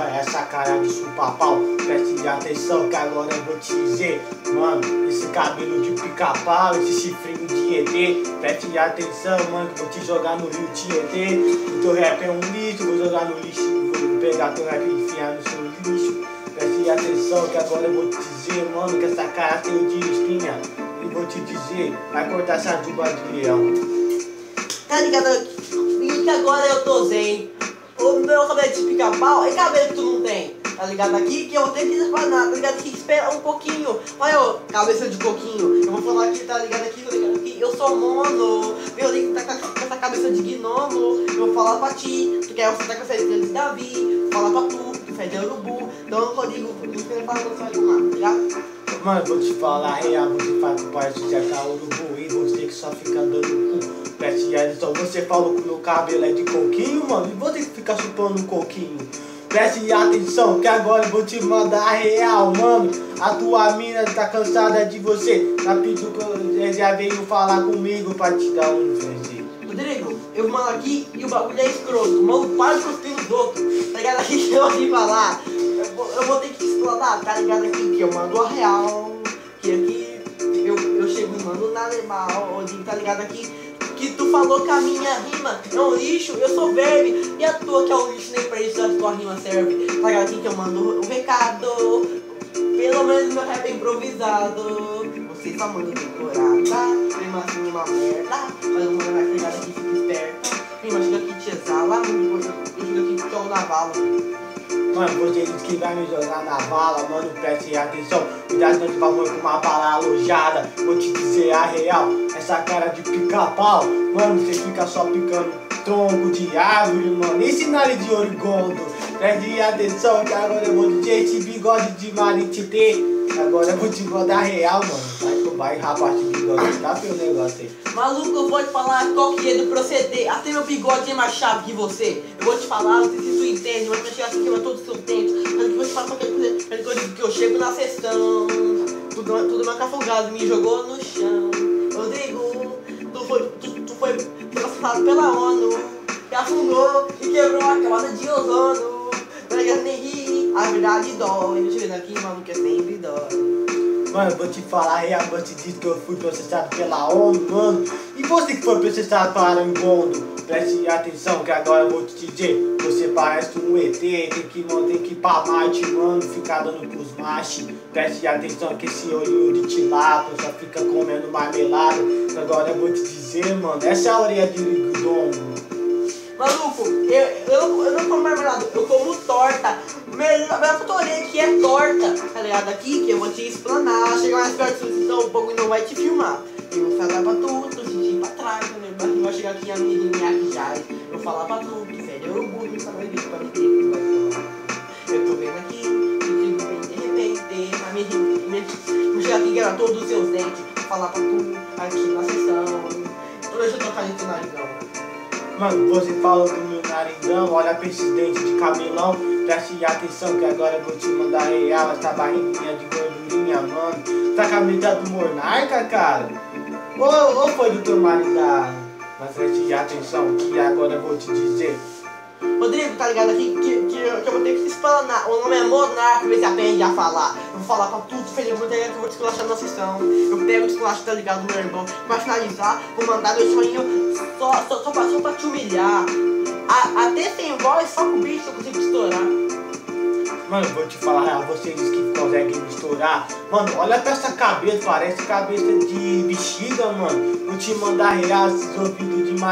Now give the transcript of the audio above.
essa cara de chupa-pau. Preste atenção que agora eu vou te dizer. Mano, esse cabelo de pica-pau, esse chifrinho de ET. Preste atenção, mano, que eu vou te jogar no rio Tietê. O teu rap é um lixo, vou jogar no lixo. Vou pegar teu rap e enfiar no seu lixo. Preste atenção que agora eu vou te dizer, mano, que essa cara tem de espinha. E vou te dizer, vai cortar essa juba de leão. Tá ligado? E que agora eu tô zen. O meu cabelo de pica-pau é cabelo que tu não tem. Tá ligado aqui? Que eu vou ter que espanar, tá ligado aqui? Espera um pouquinho. Olha, ó, cabeça de coquinho. Eu vou falar aqui, tá ligado aqui? Tá ligado aqui? Eu sou mono. Meu lindo tá com essa cabeça de gnomo. Eu vou falar pra ti. Tu quer você tá com essa estrela de Davi. Vou falar pra tu, tu fede urubu. Então eu digo, tu quer falar que você vai tomar, tá ligado? Mano, vou te falar real, você faz parte de acar urubu e você que só fica dando cu. Preste atenção, você falou que o meu cabelo é de coquinho, mano, e você que fica chupando coquinho. Preste atenção que agora eu vou te mandar real, mano. A tua mina tá cansada de você. Tá pedindo que eu já veio falar comigo pra te dar um presente. Rodrigo, eu mando aqui e o bagulho é escroto. Mano, para de cuspir nos outros. Tá ligado aqui que eu vou te falar? Eu vou ter que te explanar, tá ligado aqui que eu mando a real. Que aqui eu chego e mando na legal. Tá ligado aqui? Que tu falou que a minha rima é um lixo, eu sou verme. E a tua que é um lixo, nem pra isso a tua rima serve. Tá ligado aqui que eu mando um recado. Pelo menos meu rap é improvisado. Você só manda decorar, tá? Rima assim uma merda. Mas o mano vai pegar aqui, fica esperto. Rima chega aqui te exala. Eu chego aqui e te jogo na vala. Mano, você disse que vai me jogar na vala, mano, preste atenção. Cuidado não te vai morrer com uma bala alojada. Vou te dizer a real, essa cara de pica-pau. Mano, você fica só picando tronco de árvore, mano. Esse nariz de origondo. Preste atenção que agora eu vou dizer esse bigode de maritite. Agora eu vou te mandar real, mano. Vai rapaz de bigode, tá feio o negócio aí. Maluco, eu vou te falar qual que é do proceder. Até meu bigode é mais chave que você. Eu vou te falar, não sei se tu entende, mas vai chegar assim, quebra todos os seus dentes. Mas eu vou te falar que eu chego na sessão. Tudo macafogado, me jogou no chão. Rodrigo, tu foi processado pela ONU. Que afundou e quebrou a camada de ozono. Não adianta nem rir, a verdade dói. Deixa eu ver aqui, mano, que é sempre dói. Mano, vou te falar real, você disse que eu fui processado pela ONU, mano. E você que foi processado para um gondo. Preste atenção que agora eu vou te dizer. Você parece um ET, tem que ir pra Marte, mano, ficar dando pros machos. Preste atenção que esse olhinho de tilápia só fica comendo marmelada. Agora eu vou te dizer, mano, essa é a orelha de ligudongo. Maluco, eu não como marmelada, eu como torta. Minha tutoria aqui é torta, tá ligado? Aqui que eu vou te explanar. Chegar mais perto, então o bagulho não vai te filmar. Eu vou falar pra tu sentir pra trás, né? Vai chegar aqui a menininha aqui já. Eu vou falar pra tu, que fede urubu, me fala de pra mim que vai falar. Eu tô vendo aqui, de repente, a minha vou chegar aqui e quebrar todos os seus dentes. Vou falar pra tu, aqui na sessão. Então deixa eu tocar nesse narizão. Mano, você falou do meu narizão, olha pra esse dente de cabelão. Preste atenção que agora eu vou te mandar real essa barriguinha de gordurinha, mano. Tá com a camisa do Monarca, cara? Ou foi do teu marido? Mas preste atenção que agora eu vou te dizer. Rodrigo, tá ligado aqui que eu vou ter que te explanar. O nome é Monarca, vê se aprende a falar. Eu vou falar pra tudo, filho, que eu vou te esculachar na sessão. Eu pego o esculacho, tá ligado, meu irmão. Pra finalizar, vou mandar meu sonho só pra te humilhar. Até sem voz, só com o bicho eu consigo te estourar. Mano, vou te falar, vocês que conseguem misturar. Mano, olha pra essa cabeça, parece cabeça de bexiga, mano. Vou te mandar real esses ouvidos de marido.